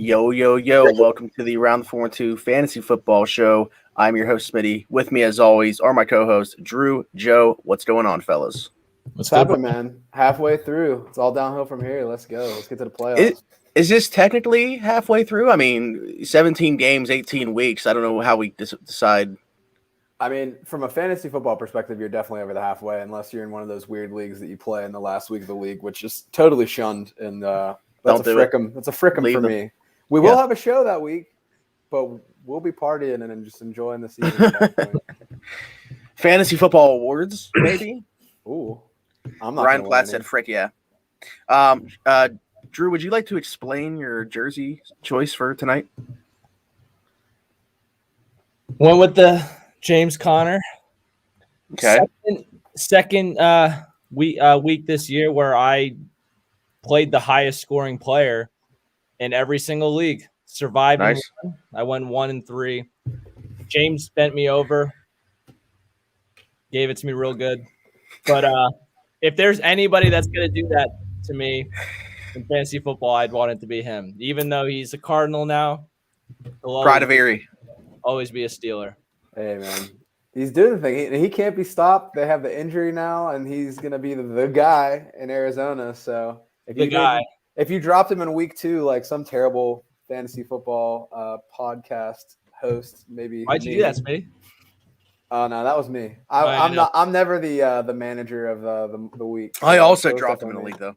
Yo, yo, yo. Welcome to the Round the 4-2 Fantasy Football Show. I'm your host, Smitty. With me, as always, are my co-hosts, Drew, Joe. What's going on, fellas? What's happening, man? Halfway through. It's all downhill from here. Let's go. Let's get to the playoffs. Is this technically halfway through? I mean, 17 games, 18 weeks. I don't know how we decide. I mean, from a fantasy football perspective, you're definitely over the halfway, unless you're in one of those weird leagues that you play in the last week of the league, which is totally shunned. And that's a frickum for me. We will have a show that week, but we'll be partying and just enjoying the season. Fantasy football awards, maybe? Ooh. I'm not. Ryan Platt said frick, yeah. Drew, would you like to explain your jersey choice for tonight? Went with the James Conner. Okay. Second week this year where I played the highest scoring player in every single league. Survived. Nice. I went 1-3. James bent me over. Gave it to me real good. But if there's anybody that's going to do that to me in fantasy football, I'd want it to be him. Even though he's a Cardinal now. Pride of Erie. Always be a Steeler. Hey, man. He's doing the thing. He can't be stopped. They have the injury now, and he's going to be the guy in Arizona. So if you dropped him in week 2, like some terrible fantasy football podcast host, maybe. Why'd you do that, Smitty? Oh no, that was me. I'm never the manager of the week. I also dropped him in a league though.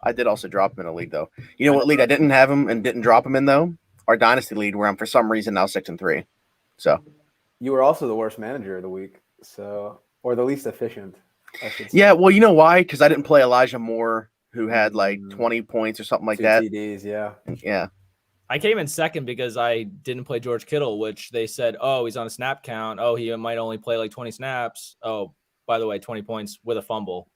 I did also drop him in a league though. You know what league I didn't have him and didn't drop him in though? Our Dynasty league, where I'm for some reason now 6-3. So you were also the worst manager of the week, or the least efficient. I should say. Yeah, well, you know why? Because I didn't play Elijah Moore, who had like 20 points or something like 2 that. TDs, yeah. Yeah. I came in second because I didn't play George Kittle, which they said, oh, he's on a snap count. Oh, he might only play like 20 snaps. Oh, by the way, 20 points with a fumble.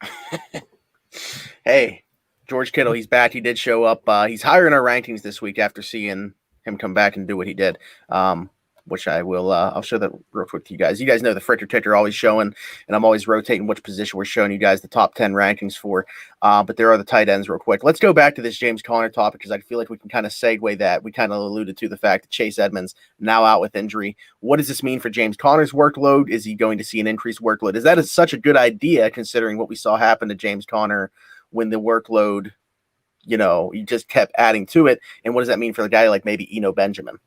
Hey, George Kittle, he's back. He did show up. He's higher in our rankings this week after seeing him come back and do what he did. Which I will, I'll show that real quick to you guys. You guys know the Fritter Ticker always showing, and I'm always rotating which position we're showing you guys the top 10 rankings for. But there are the tight ends real quick. Let's go back to this James Conner topic because I feel like we can kind of segue that. We kind of alluded to the fact that Chase Edmonds now out with injury. What does this mean for James Conner's workload? Is he going to see an increased workload? Is that such a good idea considering what we saw happen to James Conner when the workload, you just kept adding to it? And what does that mean for a guy like maybe Eno Benjamin?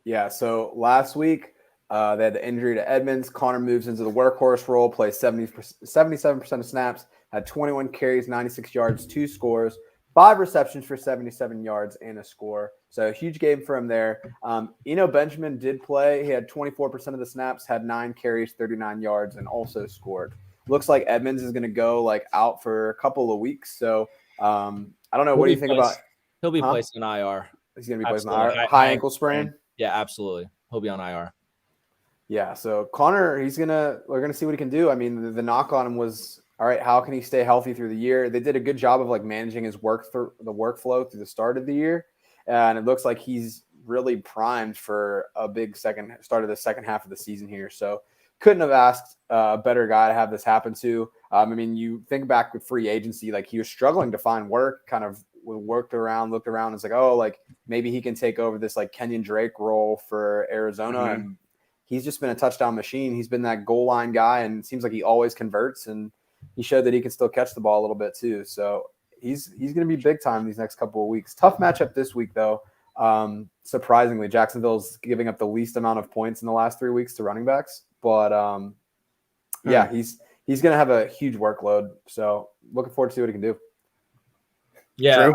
Yeah, so last week they had the injury to Edmonds. Conner moves into the workhorse role, plays 77% of snaps, had 21 carries, 96 yards, 2 scores, 5 receptions for 77 yards and a score. So a huge game for him there. Eno Benjamin did play. He had 24% of the snaps, had 9 carries, 39 yards, and also scored. Looks like Edmonds is going to go out for a couple of weeks. So I don't know. What do you think about? He'll be placed in IR. He's going to be placed in IR. High ankle sprain. Yeah, absolutely. He'll be on IR. Yeah, so Conner, we're gonna see what he can do. I mean, the knock on him was, all right, how can he stay healthy through the year? They did a good job of managing his workflow through the start of the year, and it looks like he's really primed for a big start of the second half of the season here. So couldn't have asked a better guy to have this happen to. I mean, you think back with free agency, he was struggling to find work, kind of looked around. It's maybe he can take over this Kenyon Drake role for Arizona. Mm-hmm. And he's just been a touchdown machine. He's been that goal line guy, and it seems like he always converts, and he showed that he can still catch the ball a little bit too. So he's going to be big time these next couple of weeks. Tough matchup this week though. Surprisingly, Jacksonville's giving up the least amount of points in the last 3 weeks to running backs, but yeah, he's going to have a huge workload. So looking forward to see what he can do. Yeah,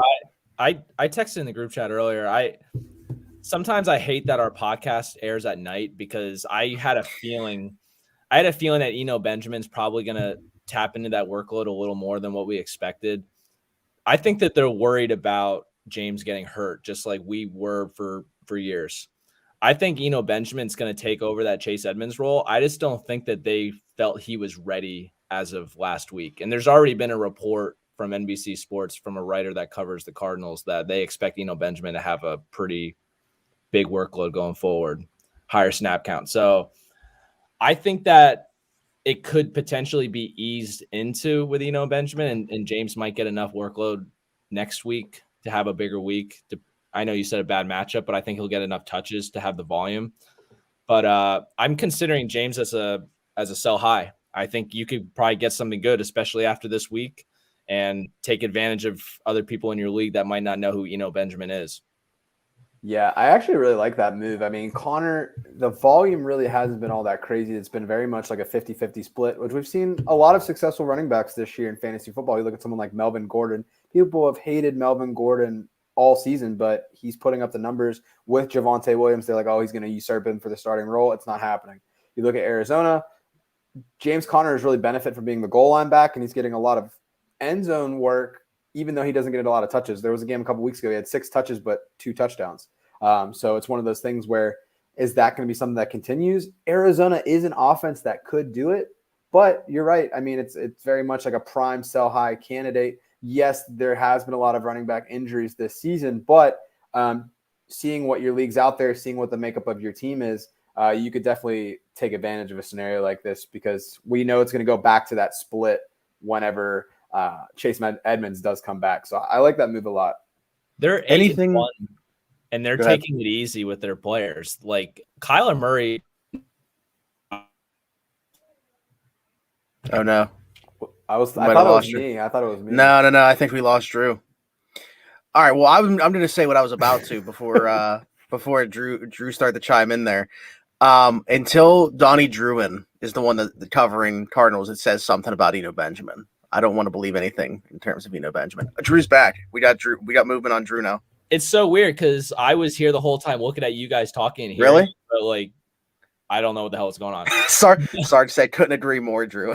I texted in the group chat earlier. Sometimes I hate that our podcast airs at night because I had a feeling that Eno Benjamin's probably going to tap into that workload a little more than what we expected. I think that they're worried about James getting hurt, just like we were for years. I think Eno Benjamin's going to take over that Chase Edmonds role. I just don't think that they felt he was ready as of last week. And there's already been a report from NBC Sports from a writer that covers the Cardinals that they expect Eno Benjamin to have a pretty big workload going forward, higher snap count. So I think that it could potentially be eased into with Eno Benjamin, and James might get enough workload next week to have a bigger week. I know you said a bad matchup, but I think he'll get enough touches to have the volume. But I'm considering James as a sell high. I think you could probably get something good, especially after this week, and take advantage of other people in your league that might not know who Benjamin is. Yeah, I actually really like that move. I mean, Connor, the volume really hasn't been all that crazy. It's been very much like a 50-50 split, which we've seen a lot of successful running backs this year in fantasy football. You look at someone like Melvin Gordon. People have hated Melvin Gordon all season, but he's putting up the numbers with Javonte Williams. They're like, oh, he's going to usurp him for the starting role. It's not happening. You look at Arizona, James Conner has really benefited from being the goal line back, and he's getting a lot of end zone work, even though he doesn't get a lot of touches. There was a game a couple weeks ago. He had 6 touches, but 2 touchdowns. So it's one of those things where, is that going to be something that continues? Arizona is an offense that could do it, but you're right. I mean, it's very much like a prime sell high candidate. Yes, there has been a lot of running back injuries this season, but seeing what your league's out there, seeing what the makeup of your team is, you could definitely take advantage of a scenario like this, because we know it's going to go back to that split whenever Chase Edmonds does come back. So I like that move a lot. They're 8-1, and they're taking it easy with their players. Like Kyler Murray. Oh no. I thought it was me. No. I think we lost Drew. All right. Well, I'm going to say what I was about to before Drew started to chime in there. Until Donnie Druin is the one that covering Cardinals, it says something about Benjamin. I don't want to believe anything in terms of Benjamin. Drew's back. We got Drew. We got movement on Drew now. It's so weird because I was here the whole time looking at you guys talking. Here, really? But like, I don't know what the hell is going on. Sarge said, couldn't agree more, Drew.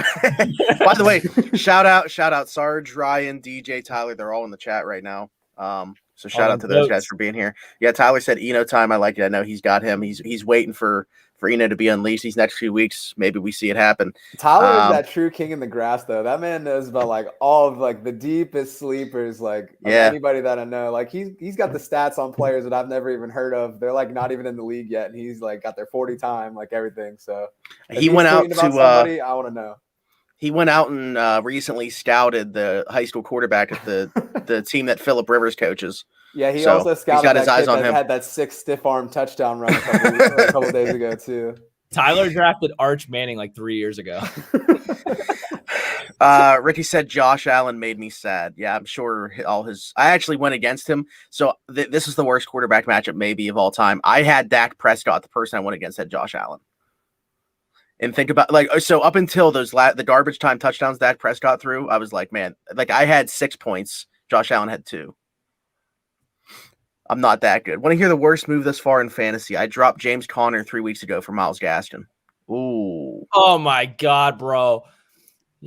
By the way, shout out Sarge, Ryan, DJ, Tyler. They're all in the chat right now. So shout out to those guys for being here. Yeah, Tyler said Eno time. I like it. I know he's got him. He's waiting for Eno to be unleashed these next few weeks. Maybe we see it happen. Tyler is that true king in the grass, though. That man knows about like all of like the deepest sleepers, like anybody that I know. Like he's got the stats on players that I've never even heard of. They're like not even in the league yet, and he's like got their 40 time, like everything. So he went out to somebody, I want to know. He went out and recently scouted the high school quarterback at the team that Phillip Rivers coaches. Yeah, he also scouted got his eyes on him. Had that 6 stiff arm touchdown run a couple days ago too. Tyler drafted Arch Manning like 3 years ago. Ricky said Josh Allen made me sad. Yeah, I'm sure I actually went against him. So this is the worst quarterback matchup maybe of all time. I had Dak Prescott. The person I went against had Josh Allen. And think about so up until the garbage time touchdowns Dak Prescott threw, I was like, man, like I had 6 points. Josh Allen had 2. I'm not that good. Want to hear the worst move thus far in fantasy? I dropped James Conner 3 weeks ago for Myles Gaskin. Ooh. Oh my God, bro.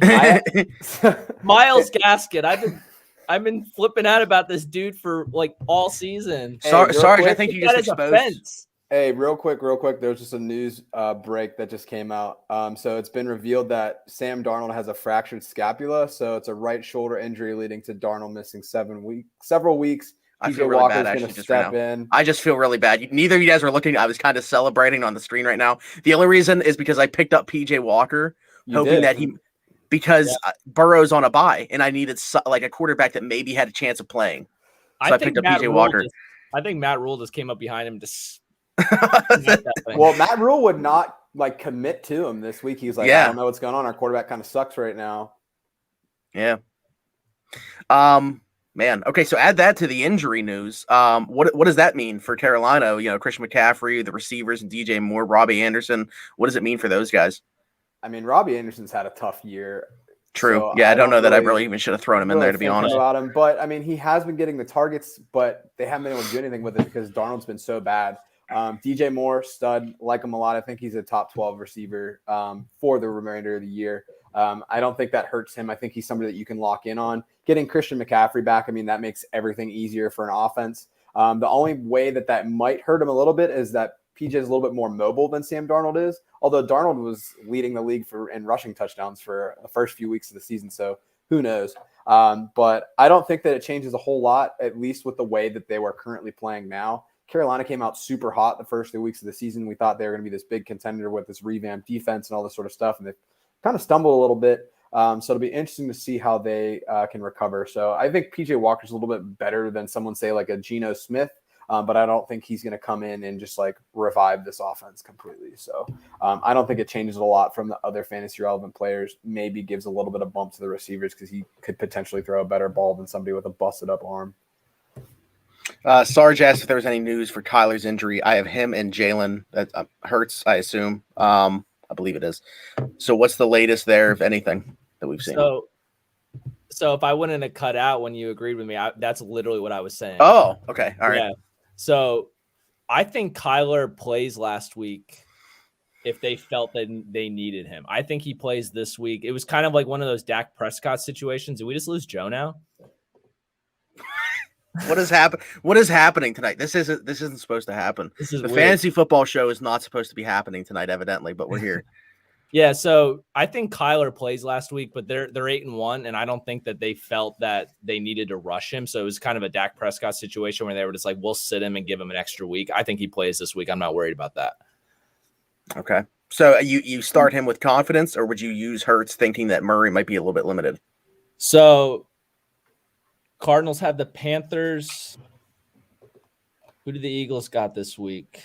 Myles Gaskin. I've been flipping out about this dude for like all season. Hey, Sarge, I think you just exposed. Hey, real quick. There's just a news break that just came out. So it's been revealed that Sam Darnold has a fractured scapula. So it's a right shoulder injury leading to Darnold missing several weeks. I feel really bad actually just right now. I just feel really bad. Neither of you guys were looking. I was kind of celebrating on the screen right now. The only reason is because I picked up PJ Walker, because Burrow's on a bye, and I needed like a quarterback that maybe had a chance of playing. So I picked up PJ Walker. I think Matt Rule just came up behind him to. Well, Matt Rule would not like commit to him this week. He's like, I don't know what's going on. Our quarterback kind of sucks right now. Yeah. Man. Okay, so add that to the injury news. What does that mean for Carolina? Christian McCaffrey, the receivers, and DJ Moore, Robbie Anderson. What does it mean for those guys? I mean, Robbie Anderson's had a tough year. True. So I don't know that I really even should have thrown him in there, to be honest. About him, but I mean, he has been getting the targets, but they haven't been able to do anything with it because Darnold's been so bad. DJ Moore, stud, like him a lot. I think he's a top 12 receiver for the remainder of the year. I don't think that hurts him. I think he's somebody that you can lock in on. Getting Christian McCaffrey back, I mean, that makes everything easier for an offense. The only way that might hurt him a little bit is that PJ is a little bit more mobile than Sam Darnold is, although Darnold was leading the league in rushing touchdowns for the first few weeks of the season, so who knows. But I don't think that it changes a whole lot, at least with the way that they were currently playing now. Carolina came out super hot the first 2 weeks of the season. We thought they were going to be this big contender with this revamped defense and all this sort of stuff, and they kind of stumbled a little bit. So it'll be interesting to see how they can recover. So I think PJ Walker's a little bit better than someone say like a Geno Smith. but I don't think he's going to come in and just like revive this offense completely. So I don't think it changes a lot from the other fantasy relevant players. Maybe gives a little bit of bump to the receivers because he could potentially throw a better ball than somebody with a busted up arm. Sarge asked if there was any news for Kyler's injury. I have him and Jalen. That Hurts, I assume. I believe it is. So what's the latest there, if anything, that we've seen? So if I wouldn't have cut out when you agreed with me, that's literally what I was saying. Oh, okay. All right. Yeah. So I think Kyler plays last week if they felt that they needed him. I think he plays this week. It was kind of like one of those Dak Prescott situations. Did we just lose Joe now? What is happening tonight? This isn't supposed to happen. The weird. Fantasy football show is not supposed to be happening tonight, evidently, but we're here. Yeah, so I think Kyler plays last week, but they're 8-1, and I don't think that they felt that they needed to rush him. So it was kind of a Dak Prescott situation where they were just like, we'll sit him and give him an extra week. I think he plays this week. I'm not worried about that. Okay. So you start him with confidence, or would you use Hurts thinking that Murray might be a little bit limited? So Cardinals have the Panthers. Who do the Eagles got this week?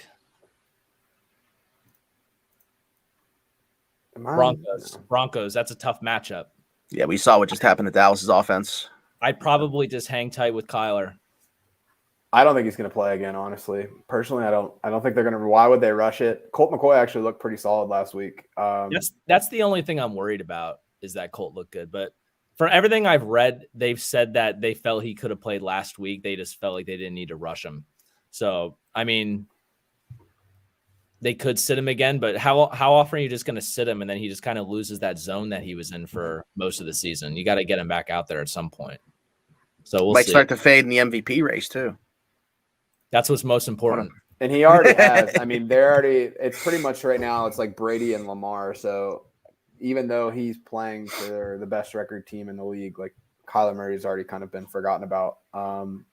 Broncos. That's a tough matchup. Yeah, we saw what just happened to Dallas's offense. I'd probably just hang tight with Kyler. I don't think he's going to play again, honestly. Personally, I don't think they're going to. Why would they rush it? Colt McCoy actually looked pretty solid last week. That's the only thing I'm worried about is that Colt looked good. But for everything I've read, they've said that they felt he could have played last week. They just felt like they didn't need to rush him. So, I mean, they could sit him again, but how often are you just going to sit him and then he just kind of loses that zone that he was in for most of the season? You got to get him back out there at some point. So we'll might see. Start to fade in the MVP race too. That's what's most important. And he already has. I mean, it's pretty much right now it's like Brady and Lamar. So even though he's playing for the best record team in the league, like Kyler Murray's already kind of been forgotten about.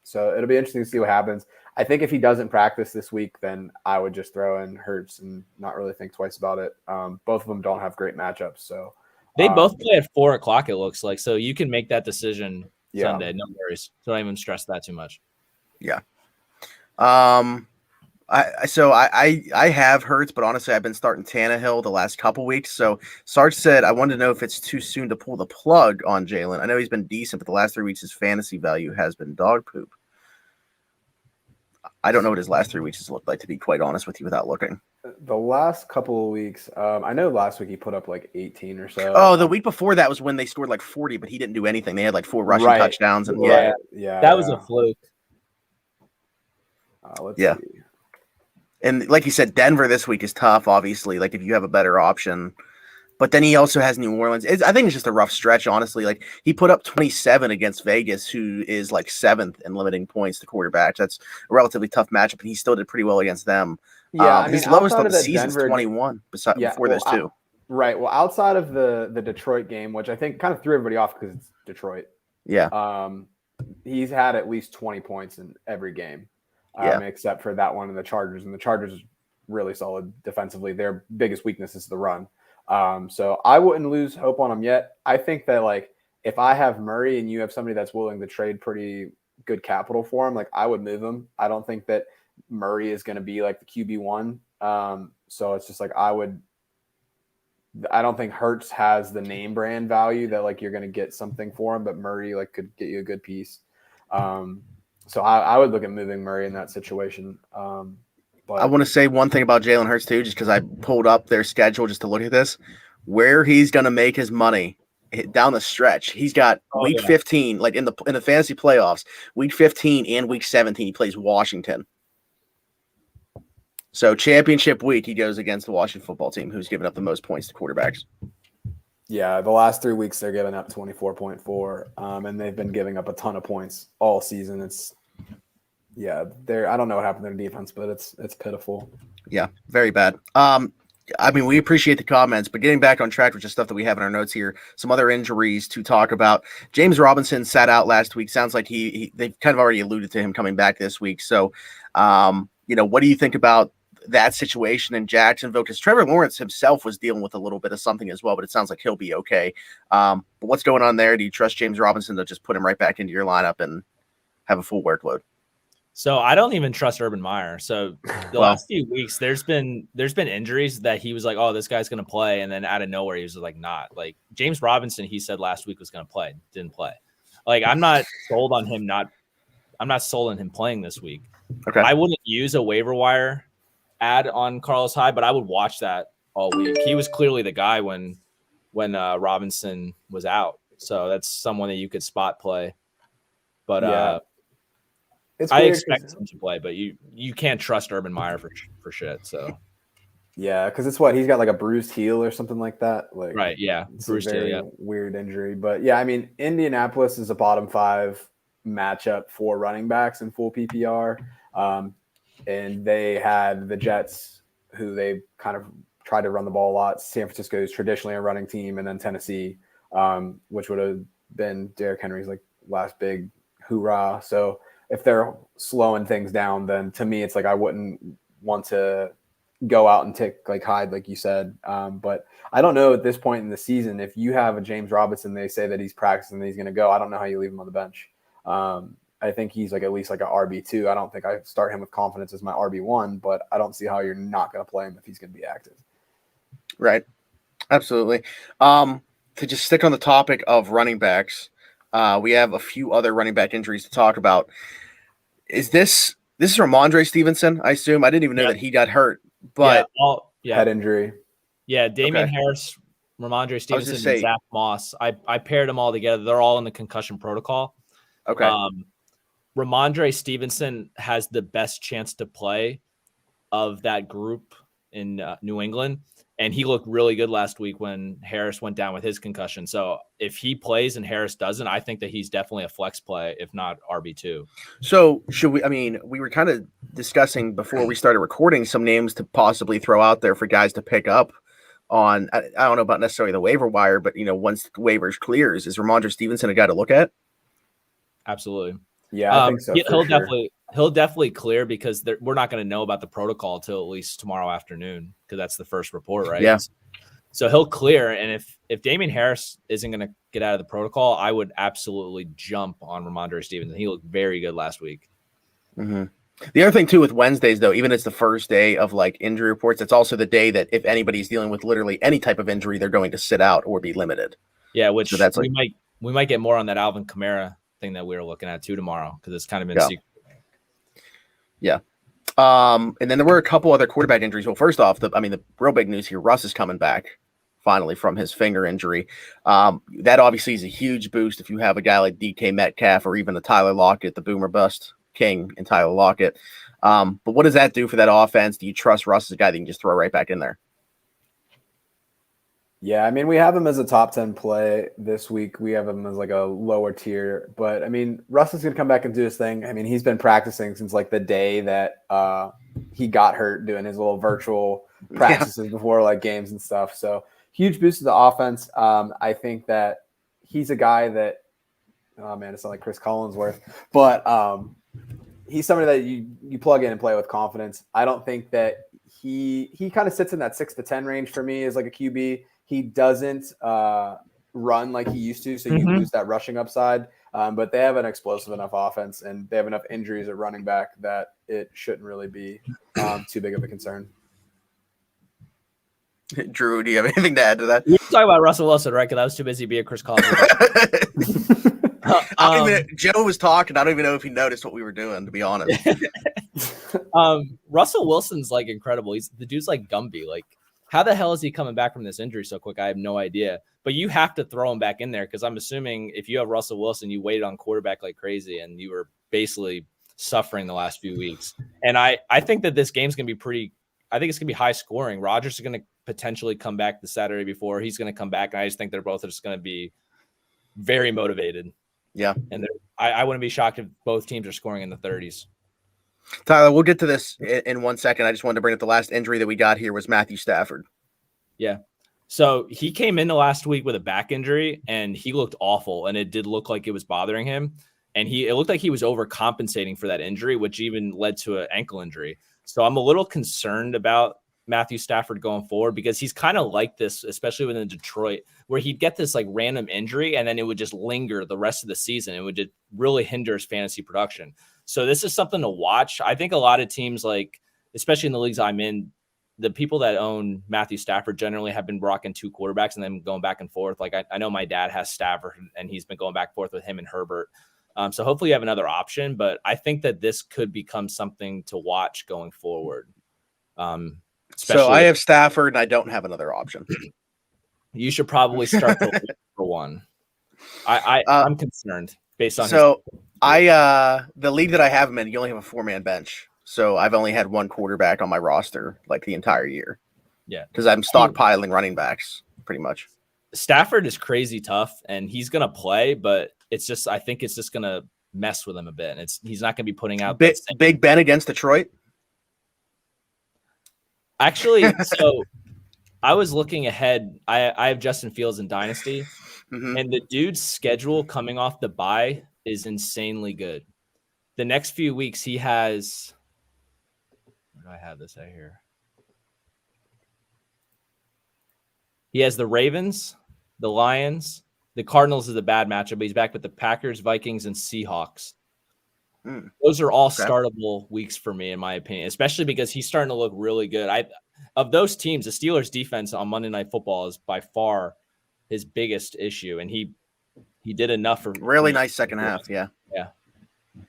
So it'll be interesting to see what happens. I think if he doesn't practice this week, then I would just throw in Hurts and not really think twice about it. Both of them don't have great matchups. So they both play at 4:00, it looks like. So you can make that decision Sunday. No worries. Don't even stress that too much. Yeah. I have Hurts, but honestly, I've been starting Tannehill the last couple weeks. So Sarge said, I wanted to know if it's too soon to pull the plug on Jalen. I know he's been decent, but the last 3 weeks, his fantasy value has been dog poop. I don't know what his last 3 weeks has looked like, to be quite honest with you, without looking. The last couple of weeks, I know last week he put up like 18 or so. Oh, the week before that was when they scored like 40, but he didn't do anything. They had like 4 rushing touchdowns. And that was a fluke. Let's see. And like you said, Denver this week is tough, obviously, like if you have a better option. But then he also has New Orleans. I think it's just a rough stretch, honestly. Like he put up 27 against Vegas, who is like 7th in limiting points to quarterbacks. That's a relatively tough matchup, and he still did pretty well against them. Yeah, his lowest on the season is 21 before those two. Right. Well, outside of the Detroit game, which I think kind of threw everybody off because it's Detroit. Yeah. He's had at least 20 points in every game. Except for that one in the Chargers. And the Chargers is really solid defensively. Their biggest weakness is the run. So I wouldn't lose hope on him yet. I think that like if I have Murray and you have somebody that's willing to trade pretty good capital for him, like I would move him. I don't think that Murray is going to be like the QB1. So it's just like I don't think Hurts has the name brand value that like you're going to get something for him, but Murray like could get you a good piece. So I would look at moving Murray in that situation. But I want to say one thing about Jalen Hurts too, just because I pulled up their schedule just to look at this, where he's going to make his money down the stretch. He's got week 15, like in the fantasy playoffs, week 15 and week 17, he plays Washington. So championship week, he goes against the Washington football team, who's given up the most points to quarterbacks. Yeah, the last 3 weeks they're giving up 24.4, and they've been giving up a ton of points all season. I don't know what happened to their defense, but it's pitiful. Yeah, very bad. I mean, we appreciate the comments, but getting back on track with just stuff that we have in our notes here, some other injuries to talk about. James Robinson sat out last week. Sounds like they've kind of already alluded to him coming back this week. So, what do you think about that situation in Jacksonville? Because Trevor Lawrence himself was dealing with a little bit of something as well, but it sounds like he'll be okay. But what's going on there? Do you trust James Robinson to just put him right back into your lineup and have a full workload? So I don't even trust Urban Meyer. So the last few weeks, there's been injuries that he was like, oh, this guy's going to play. And then out of nowhere, he was like, not. Like James Robinson, he said last week was going to play, didn't play. Like I'm not sold on him I'm not sold on him playing this week. Okay. I wouldn't use a waiver wire ad on Carlos Hyde, but I would watch that all week. He was clearly the guy when Robinson was out. So that's someone that you could spot play. But I expect him to play, but you can't trust Urban Meyer for shit. So yeah, because it's he's got like a bruised heel or something like that. Like right, yeah, it's bruised heel, yeah. Weird injury, but yeah, I mean Indianapolis is a bottom 5 matchup for running backs in full PPR, and they had the Jets, who they kind of tried to run the ball a lot. San Francisco is traditionally a running team, and then Tennessee, which would have been Derrick Henry's like last big hoorah. So if they're slowing things down, then to me, it's like I wouldn't want to go out and take like Hyde, like you said. But I don't know at this point in the season, if you have a James Robinson, they say that he's practicing, that he's going to go. I don't know how you leave him on the bench. I think he's like at least like an RB2. I don't think I start him with confidence as my RB1, but I don't see how you're not going to play him if he's going to be active. Right. Absolutely. To just stick on the topic of running backs, we have a few other running back injuries to talk about. Is this is Ramondre Stevenson? I assume. I didn't even know that he got hurt, but head injury. Yeah, Damian Harris, Ramondre Stevenson, and Zach Moss. I paired them all together. They're all in the concussion protocol. Okay. Ramondre Stevenson has the best chance to play of that group in New England. And he looked really good last week when Harris went down with his concussion. So if he plays and Harris doesn't, I think that he's definitely a flex play, if not RB2. So should we, I mean, we were kind of discussing before we started recording some names to possibly throw out there for guys to pick up on, I don't know about necessarily the waiver wire, but, once waivers clears, is Ramondre Stevenson a guy to look at? Absolutely. Yeah, I think so. He'll definitely clear because we're not going to know about the protocol till at least tomorrow afternoon because that's the first report, right? Yeah. So he'll clear, and if Damian Harris isn't going to get out of the protocol, I would absolutely jump on Ramondre Stevenson. He looked very good last week. Mm-hmm. The other thing too with Wednesdays, though, even it's the first day of like injury reports, it's also the day that if anybody's dealing with literally any type of injury, they're going to sit out or be limited. Yeah, which so that's we might get more on that Alvin Kamara thing that we were looking at too tomorrow because it's kind of been secret. Yeah. And then there were a couple other quarterback injuries. Well, first off, the real big news here, Russ is coming back finally from his finger injury. That obviously is a huge boost if you have a guy like DK Metcalf or even the Tyler Lockett, the boomer bust king and Tyler Lockett. But what does that do for that offense? Do you trust Russ as a guy that you can just throw right back in there? Yeah, I mean, we have him as a top 10 play this week. We have him as like a lower tier. But, I mean, Russ is going to come back and do his thing. I mean, he's been practicing since like the day that he got hurt doing his little virtual practices before like games and stuff. So, huge boost to the offense. I think that he's a guy that – oh, man, it's not like Chris Collinsworth. But he's somebody that you plug in and play with confidence. I don't think that he kind of sits in that 6 to 10 range for me as like a QB. He doesn't run like he used to, so you lose that rushing upside. But they have an explosive enough offense, and they have enough injuries at running back that it shouldn't really be too big of a concern. Drew, do you have anything to add to that? We were talking about Russell Wilson, right? Because I was too busy being Chris Collins. Joe was talking. I don't even know if he noticed what we were doing, to be honest. Russell Wilson's like incredible. The dude's like Gumby. Like, how the hell is he coming back from this injury so quick? I have no idea. But you have to throw him back in there because I'm assuming if you have Russell Wilson, you waited on quarterback like crazy and you were basically suffering the last few weeks. And I think that this game's going to be I think it's going to be high scoring. Rodgers is going to potentially come back the Saturday before. He's going to come back. And I just think they're both just going to be very motivated. Yeah. And I wouldn't be shocked if both teams are scoring in the 30s. Tyler, we'll get to this in 1 second. I just wanted to bring up the last injury that we got here was Matthew Stafford. Yeah. So he came into last week with a back injury and he looked awful. And it did look like it was bothering him. And it looked like he was overcompensating for that injury, which even led to an ankle injury. So I'm a little concerned about Matthew Stafford going forward because he's kind of like this, especially within Detroit, where he'd get this like random injury and then it would just linger the rest of the season. It would just really hinder his fantasy production. So this is something to watch. I think a lot of teams, like especially in the leagues I'm in, the people that own Matthew Stafford generally have been rocking 2 quarterbacks and then going back and forth. Like I know my dad has Stafford and he's been going back and forth with him and Herbert. So hopefully you have another option, but I think that this could become something to watch going forward. So I have Stafford and I don't have another option. You should probably start the league for one. I'm concerned based on the league that I have him in, you only have a 4-man bench. So I've only had 1 quarterback on my roster like the entire year. Yeah. Because I'm stockpiling running backs pretty much. Stafford is crazy tough and he's gonna play, but I think it's just gonna mess with him a bit. And he's not gonna be putting out Big Ben against Detroit. Actually, so I was looking ahead. I have Justin Fields in Dynasty, and the dude's schedule coming off the bye is insanely good. The next few weeks he has. Where do I have this out here? He has the Ravens, the Lions, the Cardinals is a bad matchup, but he's back with the Packers, Vikings, and Seahawks. Those are all startable weeks for me, in my opinion, especially because he's starting to look really good. Of those teams, the Steelers' defense on Monday Night Football is by far his biggest issue, and he did enough for really nice second half. Yeah.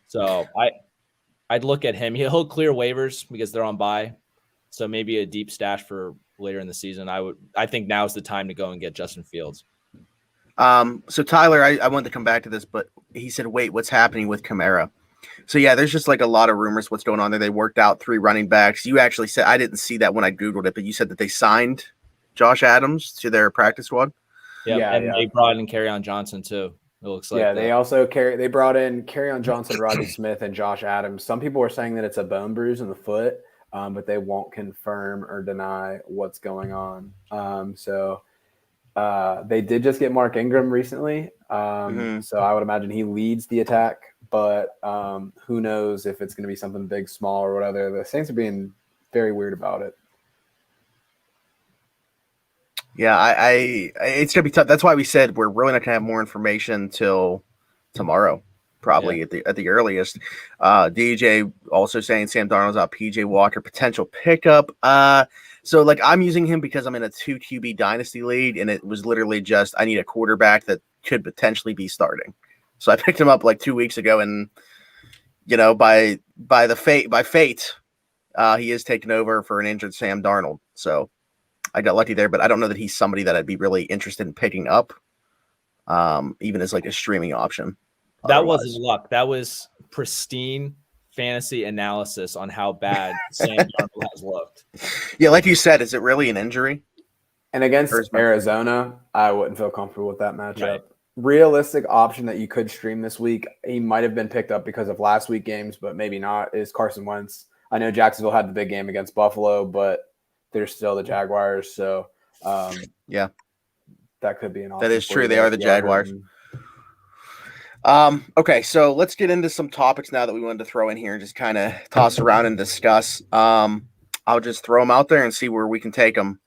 So I'd look at him. He'll clear waivers because they're on bye, so maybe a deep stash for later in the season. I think now is the time to go and get Justin Fields. So Tyler, I wanted to come back to this, but he said, "Wait, what's happening with Kamara?" So yeah, there's just like a lot of rumors what's going on there. They worked out 3 running backs. You actually said, I didn't see that when I Googled it, but you said that they signed Josh Adams to their practice squad. Yeah. They brought in Kerryon Johnson too. It looks like they brought in Kerryon Johnson, Rodney Smith, and Josh Adams. Some people are saying that it's a bone bruise in the foot, but they won't confirm or deny what's going on. They did just get Mark Ingram recently. So I would imagine he leads the attack, but who knows if it's going to be something big, small, or whatever. The Saints are being very weird about it. Yeah, it's going to be tough. That's why we said we're really not going to have more information until tomorrow, probably at the earliest. DJ also saying Sam Darnold's out, PJ Walker, potential pickup. So like I'm using him because I'm in a 2 QB dynasty league, and it was literally just I need a quarterback that could potentially be starting. So I picked him up like 2 weeks ago, and by fate, he is taking over for an injured Sam Darnold. So I got lucky there, but I don't know that he's somebody that I'd be really interested in picking up, even as like a streaming option. That wasn't luck. That was pristine fantasy analysis on how bad Sam Darnold has looked. Yeah, like you said, is it really an injury? And against Arizona, I wouldn't feel comfortable with that matchup. Right. Realistic option that you could stream this week, he might have been picked up because of last week games, but maybe not, is Carson Wentz. I know Jacksonville had the big game against Buffalo, but they're still the Jaguars. So, yeah, that could be an option. That is true. They are the Jaguars. Okay, so let's get into some topics now that we wanted to throw in here and just kind of toss around and discuss. I'll just throw them out there and see where we can take them.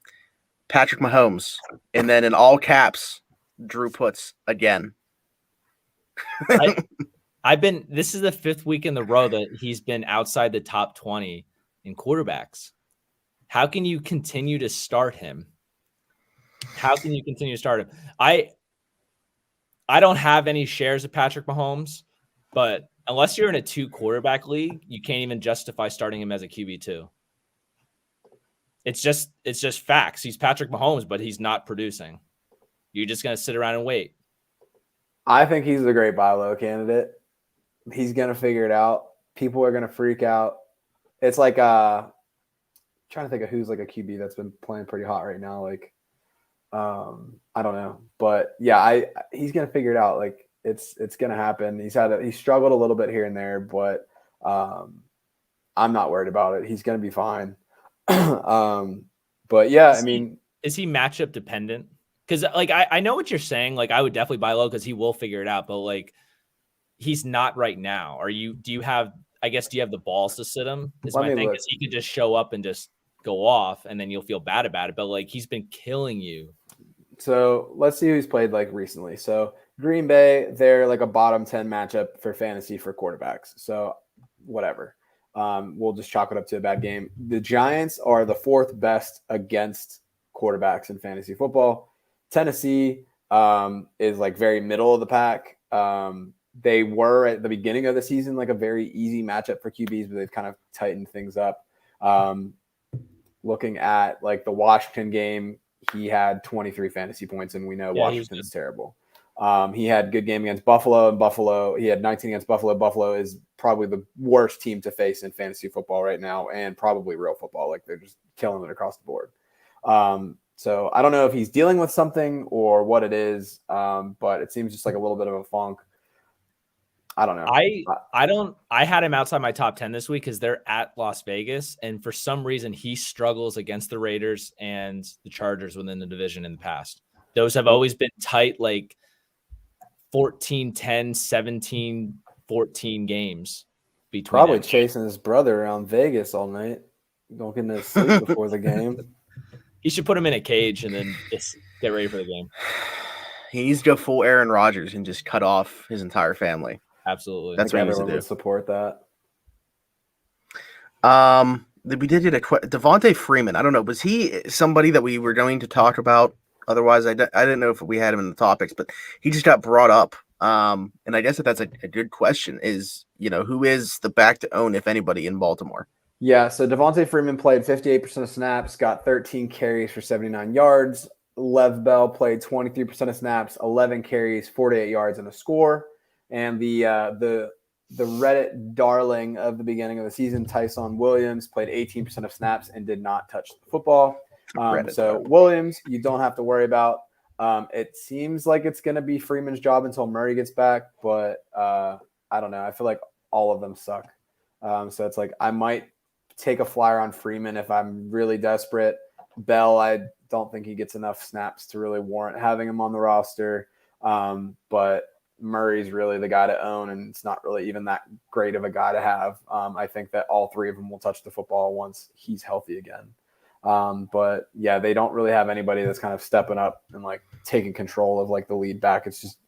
Patrick Mahomes, and then in all caps, Drew puts again. This is the 5th week in the row that he's been outside the top 20 in quarterbacks. How can you continue to start him? I don't have any shares of Patrick Mahomes, but unless you're in a 2 quarterback league, you can't even justify starting him as a QB2. It's just facts. He's Patrick Mahomes, but he's not producing. You're just going to sit around and wait. I think he's a great buy low candidate. He's going to figure it out. People are going to freak out. It's like trying to think of who's like a QB that's been playing pretty hot right now. Like, I don't know, but yeah, he's going to figure it out. Like it's going to happen. He struggled a little bit here and there, but I'm not worried about it. He's going to be fine. But yeah, is he matchup dependent? Because like I know what you're saying. Like I would definitely buy low because he will figure it out. But like he's not right now. Do you have the balls to sit him? Is my thing because he could just show up and just go off, and then you'll feel bad about it. But like he's been killing you. So let's see who he's played like recently. So Green Bay, they're like a bottom 10 matchup for fantasy for quarterbacks. So whatever. We'll just chalk it up to a bad game. The Giants are the 4th best against quarterbacks in fantasy football. Tennessee is like very middle of the pack. They were at the beginning of the season like a very easy matchup for QBs, but they've kind of tightened things up. Looking at like the Washington game, he had 23 fantasy points, and we know Washington's terrible. He had a good game against Buffalo, and he had 19 against Buffalo. Buffalo is probably the worst team to face in fantasy football right now, and probably real football. Like, they're just killing it across the board. So I don't know if he's dealing with something or what it is, but it seems just like a little bit of a funk. I don't know. I had him outside my top 10 this week because they're at Las Vegas, and for some reason he struggles against the Raiders and the Chargers within the division in the past. Those have always been tight, like 14-10, 17-14 games between. Probably chasing his brother around Vegas all night. Don't get no sleep before the game. He should put him in a cage and then just get ready for the game. He needs to go full Aaron Rodgers and just cut off his entire family. Absolutely. That's what he needs to do. Would support that. We did get Devontae Freeman. I don't know. Was he somebody that we were going to talk about? Otherwise, I didn't know if we had him in the topics, but he just got brought up. And I guess that's a good question is, who is the back to own, if anybody, in Baltimore? Yeah, so Devontae Freeman played 58% of snaps, got 13 carries for 79 yards. Lev Bell played 23% of snaps, 11 carries, 48 yards, and a score. And the Reddit darling of the beginning of the season, Tyson Williams, played 18% of snaps and did not touch the football. So Williams, you don't have to worry about. It seems like it's going to be Freeman's job until Murray gets back, but I don't know. I feel like all of them suck. So it's like I might take a flyer on Freeman if I'm really desperate. Bell, I don't think he gets enough snaps to really warrant having him on the roster. But Murray's really the guy to own, and it's not really even that great of a guy to have. I think that all three of them will touch the football once he's healthy again. But yeah, they don't really have anybody that's kind of stepping up and like taking control of like the lead back. It's just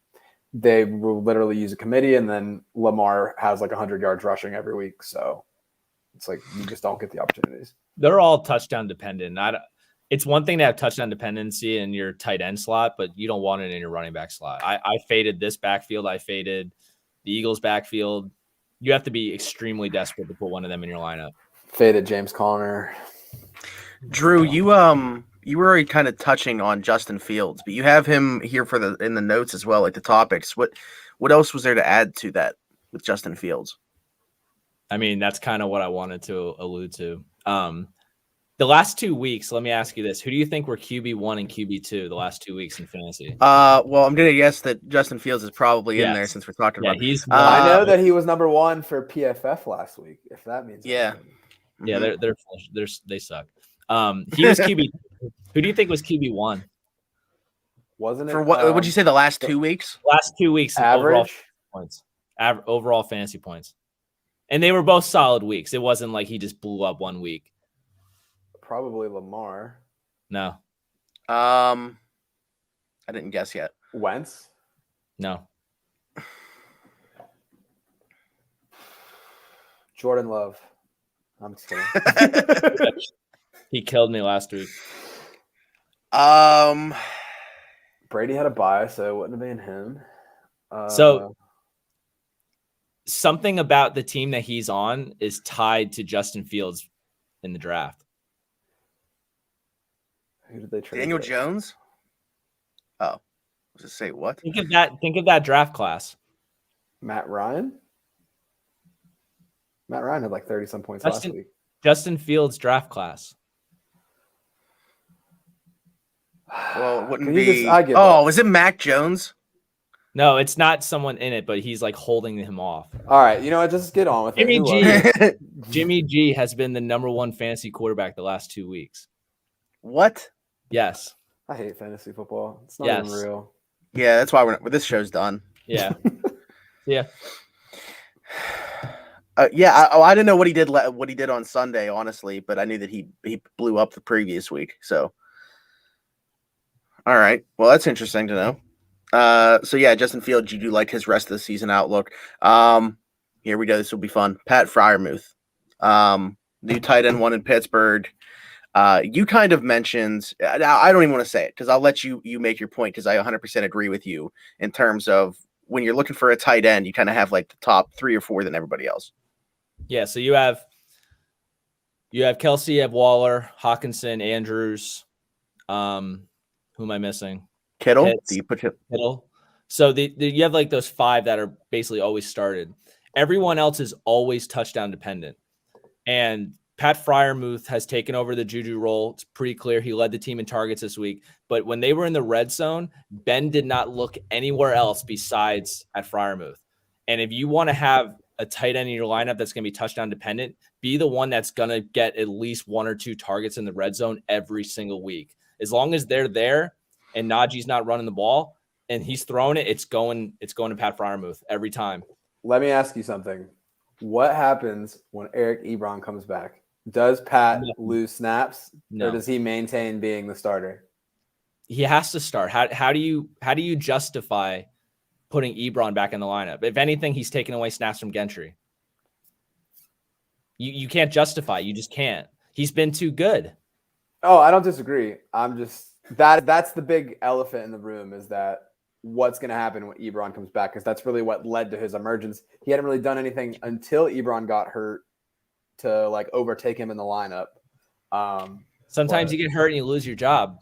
they will literally use a committee, and then Lamar has like 100 yards rushing every week. So it's like you just don't get the opportunities. They're all touchdown dependent. It's one thing to have touchdown dependency in your tight end slot, but you don't want it in your running back slot. I faded this backfield. I faded the Eagles backfield. You have to be extremely desperate to put one of them in your lineup. Faded James Conner. Drew, you were already kind of touching on Justin Fields, but you have him here in the notes as well, like the topics. What else was there to add to that with Justin Fields? I mean, that's kind of what I wanted to allude to. The last 2 weeks, let me ask you this. Who do you think were QB1 and QB2 the last 2 weeks in fantasy? Well, I'm going to guess that Justin Fields is probably in there since we're talking about he's I know that he was number 1 for PFF last week, if that means anything. Yeah, they suck. He was QB. Who do you think was QB1? Wasn't it? For what would you say the last 2 weeks? Last 2 weeks average points. Overall fantasy points. And they were both solid weeks. It wasn't like he just blew up 1 week. Probably Lamar. No. I didn't guess yet. Wentz? No. Jordan Love. I'm just kidding. He killed me last week. Brady had a bye, so it wouldn't have been him. So something about the team that he's on is tied to Justin Fields in the draft. Who did they trade? Daniel Jones? Oh, was it say what? Think of that draft class. Matt Ryan? Matt Ryan had like 30-some points last week. Justin Fields draft class. Well, it wouldn't be. Was it Mac Jones? No, it's not someone in it, but he's like holding him off. All right, you know what? Just get on with it. Jimmy G has been the number 1 fantasy quarterback the last 2 weeks. What? Yes. I hate fantasy football. It's not even real. Yeah, that's why this show's done. Yeah. Yeah. I didn't know what he did on Sunday, honestly, but I knew that he blew up the previous week. So, all right. Well, that's interesting to know. So yeah, Justin Fields, you do like his rest of the season outlook. Here we go. This will be fun. Pat Freiermuth, new tight end one in Pittsburgh. You kind of mentioned. I don't even want to say it because I'll let you make your point because I 100% agree with you in terms of when you're looking for a tight end, you kind of have like the top 3 or 4 than everybody else. Yeah. So you have Kelsey, you have Waller, Hawkinson, Andrews. Who am I missing? Kittle. Do you put Kittle? So you have like those 5 that are basically always started. Everyone else is always touchdown dependent. And Pat Freiermuth has taken over the Juju role. It's pretty clear. He led the team in targets this week. But when they were in the red zone, Ben did not look anywhere else besides at Freiermuth. And if you want to have a tight end in your lineup that's going to be touchdown dependent, be the one that's going to get at least 1 or 2 targets in the red zone every single week. As long as they're there and Najee's not running the ball and he's throwing it, it's going to Pat Freiermuth every time. Let me ask you something. What happens when Eric Ebron comes back? Does Pat lose snaps, or does he maintain being the starter? He has to start. How do you justify putting Ebron back in the lineup? If anything, he's taking away snaps from Gentry. You can't justify. You just can't. He's been too good. Oh, I don't disagree. I'm just that's the big elephant in the room is that what's going to happen when Ebron comes back, because that's really what led to his emergence. He hadn't really done anything until Ebron got hurt to like overtake him in the lineup. Sometimes you get hurt and you lose your job.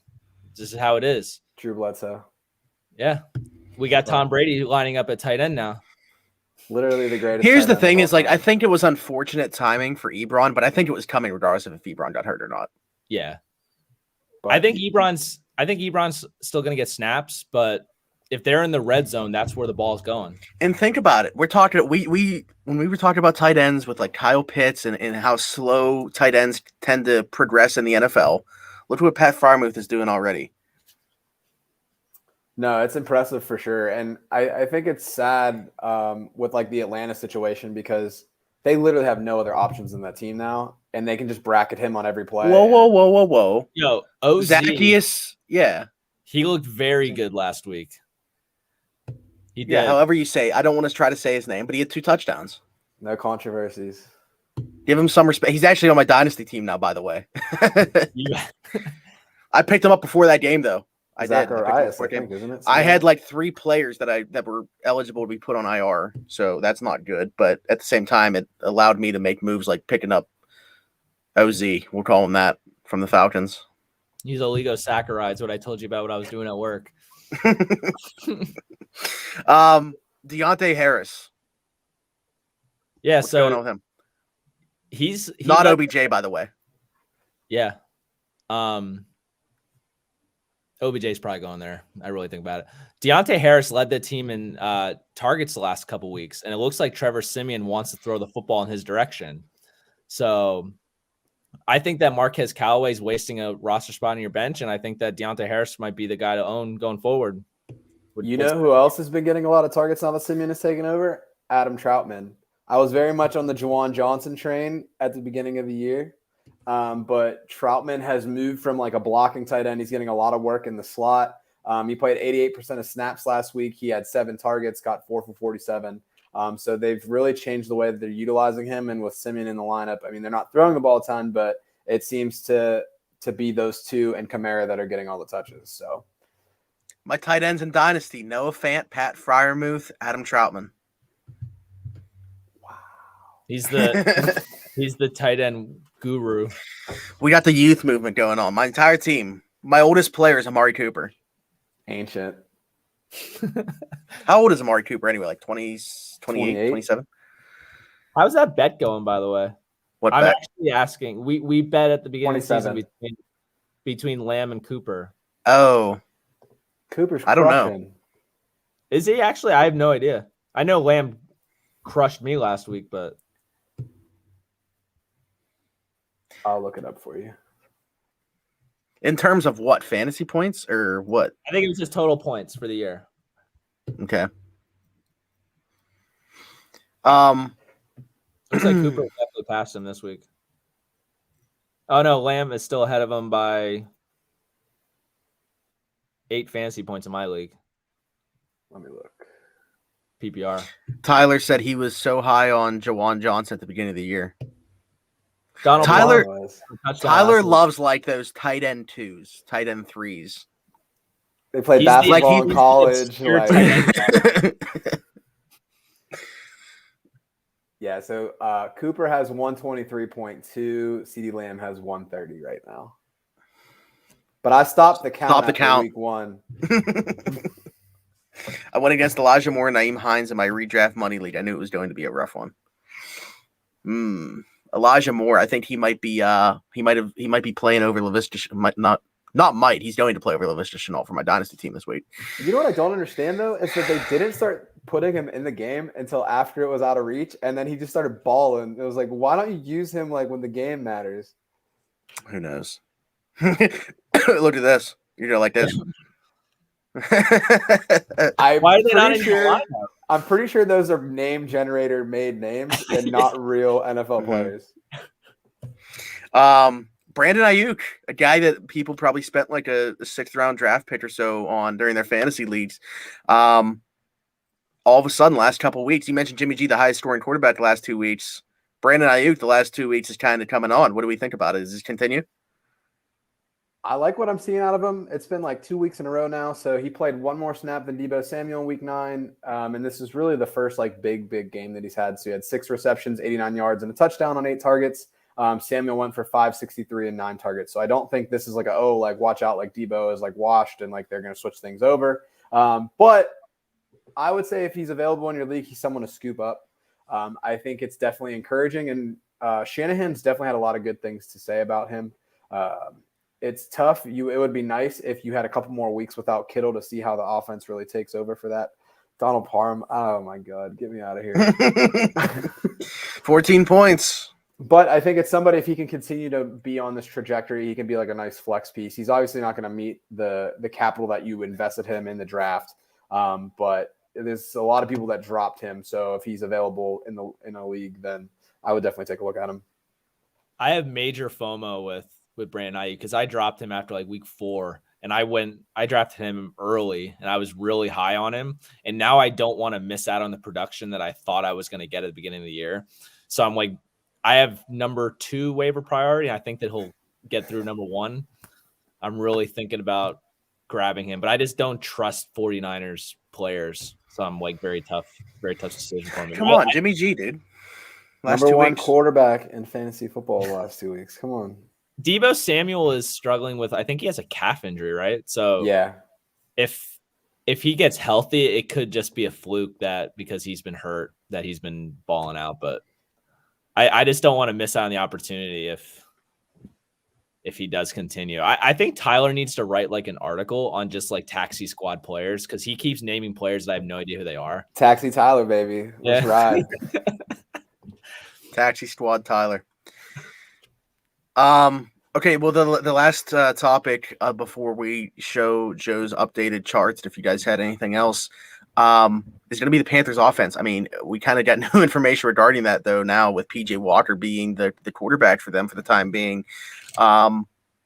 This is how it is. Drew Bledsoe. Yeah. We got Tom Brady lining up at tight end now. Literally the greatest. Here's the thing is, like, I think it was unfortunate timing for Ebron, but I think it was coming regardless of if Ebron got hurt or not. Yeah. But I think Ebron's still going to get snaps, but if they're in the red zone, that's where the ball's going. And think about it. We're talking when we were talking about tight ends with like Kyle Pitts and how slow tight ends tend to progress in the NFL. Look what Pat Freiermuth is doing already. No, it's impressive for sure. And I think it's sad with like the Atlanta situation because they literally have no other options in that team now, and they can just bracket him on every play. Whoa. Yo, OZ, Zacchaeus, yeah. He looked very good last week. He did. Yeah, however you say. I don't want to try to say his name, but he had 2 touchdowns. No controversies. Give him some respect. He's actually on my Dynasty team now, by the way. Yeah. I picked him up before that game, though. I did. I think, isn't it? I had like 3 players that were eligible to be put on IR, so that's not good. But at the same time, it allowed me to make moves like picking up OZ. We'll call him that from the Falcons. He's oligosaccharides. What I told you about what I was doing at work. Deontay Harris. Yeah, What's going on with him? He's not OBJ, by the way. Yeah. OBJ is probably going there. I really think about it. Deontay Harris led the team in targets the last couple weeks, and it looks like Trevor Siemian wants to throw the football in his direction. So I think that Marquez Callaway is wasting a roster spot on your bench, and I think that Deontay Harris might be the guy to own going forward. You know who else has been getting a lot of targets now that Siemian has taken over? Adam Troutman. I was very much on the Juwan Johnson train at the beginning of the year. But Troutman has moved from like a blocking tight end. He's getting a lot of work in the slot. He played 88% of snaps last week. He had 7 targets, got 4 for 47. So they've really changed the way that they're utilizing him. And with Siemian in the lineup, I mean, they're not throwing the ball a ton, but it seems to be those 2 and Kamara that are getting all the touches. So my tight ends in Dynasty: Noah Fant, Pat Freiermuth, Adam Troutman. Wow. He's the tight end guru. We got the youth movement going on. My entire team. My oldest player is Amari Cooper. Ancient. How old is Amari Cooper anyway? Like 20, 28, 27? How's that bet going, by the way? What I'm bet? actually asking. We bet at the beginning of the 27. season between Lamb and Cooper. Oh. Cooper's I don't crushing. know. Is he actually? I have no idea. I know Lamb crushed me last week, but I'll look it up for you. In terms of what? Fantasy points or what? I think it was just total points for the year. Okay. Looks like Cooper definitely passed him this week. Oh no, Lamb is still ahead of him by 8 fantasy points in my league. Let me look. PPR. Tyler said he was so high on Jawan Johnson at the beginning of the year. Tyler loves like those tight end 2s, tight end 3s. They played basketball in college. Yeah, so Cooper has 123.2. CeeDee Lamb has 130 right now. But I stopped the count after week 1. I went against Elijah Moore and Naeem Hines in my redraft money league. I knew it was going to be a rough one. Elijah Moore, I think he might be playing over LaVista. He's going to play over LaVista Chenault for my Dynasty team this week. You know what I don't understand, though, is that they didn't start putting him in the game until after it was out of reach, and then he just started balling. It was like, why don't you use him like when the game matters? Who knows? Look at this. You're going to like this. I'm pretty sure those are name generator made names and not real NFL players. Brandon Aiyuk, a guy that people probably spent like a 6th round draft pick or so on during their fantasy leagues. All of a sudden, last couple of weeks, you mentioned Jimmy G, the highest scoring quarterback the last 2 weeks. Brandon Aiyuk, the last 2 weeks is kind of coming on. What do we think about it? Does this continue? I like what I'm seeing out of him. It's been like 2 weeks in a row now. So he played one more snap than Deebo Samuel in week 9. And this is really the first like big game that he's had. So he had 6 receptions, 89 yards, and a touchdown on 8 targets. Samuel went for 563 and 9 targets. So I don't think this is like watch out, like Deebo is like washed and like they're going to switch things over. But I would say if he's available in your league, he's someone to scoop up. I think it's definitely encouraging. And Shanahan's definitely had a lot of good things to say about him. It's tough. It would be nice if you had a couple more weeks without Kittle to see how the offense really takes over for that. Donald Parham, oh my God, get me out of here. 14 points. But I think it's somebody, if he can continue to be on this trajectory, he can be like a nice flex piece. He's obviously not going to meet the capital that you invested him in the draft. But there's a lot of people that dropped him. So if he's available in a league, then I would definitely take a look at him. I have major FOMO with Brandon Aiyuk because I dropped him after like week 4 and I drafted him early and I was really high on him. And now I don't want to miss out on the production that I thought I was going to get at the beginning of the year. So I'm like, I have number 2 waiver priority. I think that he'll get through number 1. I'm really thinking about grabbing him, but I just don't trust 49ers players. So I'm like very tough decision for me. Come on, Jimmy G, dude. Number 1 quarterback in fantasy football the last 2 weeks. Come on. Deebo Samuel is struggling with, I think he has a calf injury, right? So yeah, if he gets healthy, it could just be a fluke that because he's been hurt that he's been balling out. But I just don't want to miss out on the opportunity if he does continue. I think Tyler needs to write like an article on just like taxi squad players because he keeps naming players that I have no idea who they are. Taxi Tyler, baby. Let's ride. Taxi squad Tyler. Okay, well, the last topic before we show Joe's updated charts, if you guys had anything else, is going to be the Panthers offense. I mean, we kind of got new information regarding that, though, now with PJ Walker being the quarterback for them for the time being. We kind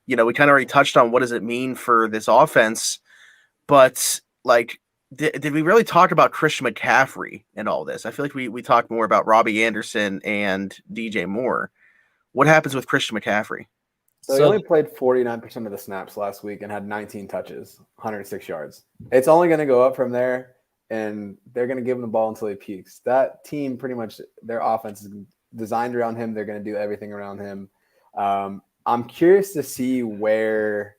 of already touched on what does it mean for this offense, but like, did we really talk about Christian McCaffrey and all this? I feel like we talked more about Robbie Anderson and DJ Moore. What happens with Christian McCaffrey? So he only played 49% of the snaps last week and had 19 touches, 106 yards. It's only going to go up from there, and they're going to give him the ball until he peaks. That team, pretty much, their offense is designed around him. They're going to do everything around him. I'm curious to see where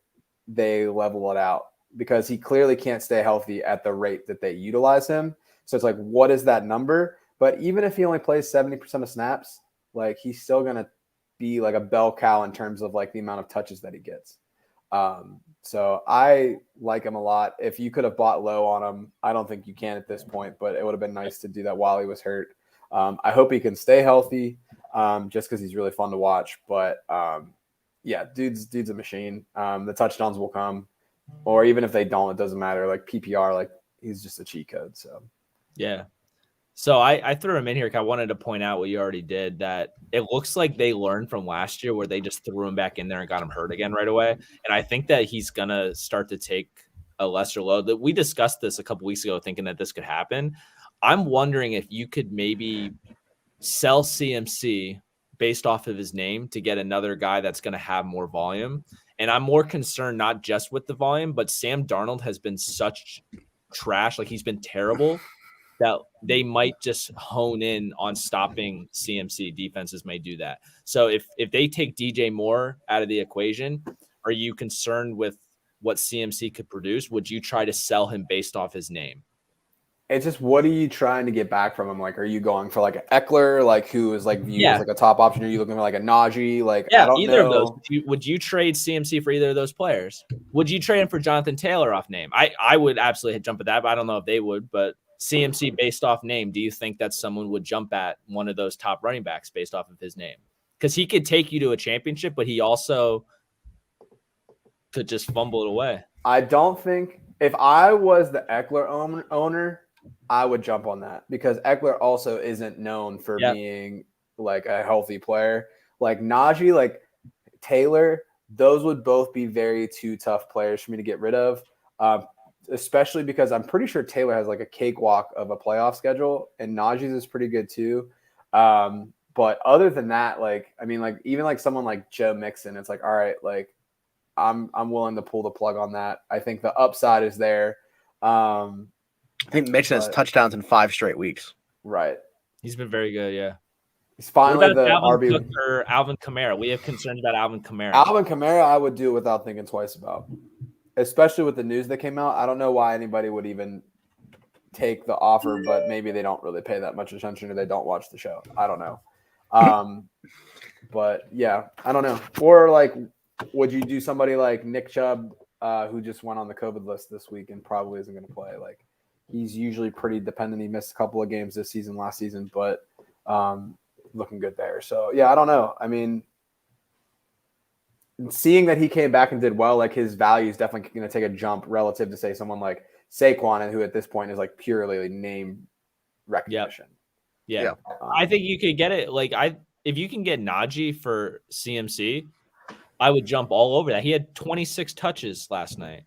they level it out because he clearly can't stay healthy at the rate that they utilize him. So it's like, what is that number? But even if he only plays 70% of snaps, like he's still going to be like a bell cow in terms of like the amount of touches that he gets. So I like him a lot. If you could have bought low on him, I don't think you can at this point, but it would have been nice to do that while he was hurt. I hope he can stay healthy just because he's really fun to watch. But yeah, dude's a machine. The touchdowns will come, or even if they don't, it doesn't matter. Like PPR, like he's just a cheat code. So yeah. So I threw him in here because I wanted to point out what you already did, that it looks like they learned from last year where they just threw him back in there and got him hurt again right away. And I think that he's going to start to take a lesser load. We discussed this a couple weeks ago thinking that this could happen. I'm wondering if you could maybe sell CMC based off of his name to get another guy that's going to have more volume. And I'm more concerned not just with the volume, but Sam Darnold has been such trash, like he's been terrible, that they might just hone in on stopping CMC. Defenses may do that. So if they take DJ Moore out of the equation, are you concerned with what CMC could produce? Would you try to sell him based off his name? It's just, what are you trying to get back from him? Like, are you going for like an Eckler, like who is like viewed as like a top option? Are you looking for like a Najee? Like, I don't either know. of those. Would you trade CMC for either of those players? Would you trade him for Jonathan Taylor off name? I would absolutely jump at that, but I don't know if they would. But CMC based off name, do you think that someone would jump at one of those top running backs based off of his name? Because he could take you to a championship, but he also could just fumble it away. I don't think, if I was the Eckler owner, I would jump on that, because Eckler also isn't known for being like a healthy player. Like Najee, like Taylor, those would both be very two tough players for me to get rid of, especially because I'm pretty sure Taylor has like a cakewalk of a playoff schedule, and Najee's is pretty good too. But other than that, like, I mean, like even like someone like Joe Mixon, it's like, all right, like I'm willing to pull the plug on that. I think the upside is there. I think Mixon has touchdowns in 5 straight weeks. Right. He's been very good, yeah. He's finally the Alvin RB. Cook or Alvin Kamara? We have concerns about Alvin Kamara. Alvin Kamara, I would do it without thinking twice about, especially with the news that came out. I don't know why anybody would even take the offer, but maybe they don't really pay that much attention or they don't watch the show. I don't know. But yeah, I don't know. Or like, would you do somebody like Nick Chubb, who just went on the COVID list this week and probably isn't going to play? Like, he's usually pretty dependent. He missed a couple of games this season, last season, but looking good there. So, yeah, I don't know. I mean, seeing that he came back and did well, like his value is definitely going to take a jump relative to, say, someone like Saquon, and who at this point is like purely name recognition. Yeah. I think you could get it. Like, if you can get Najee for CMC, I would jump all over that. He had 26 touches last night.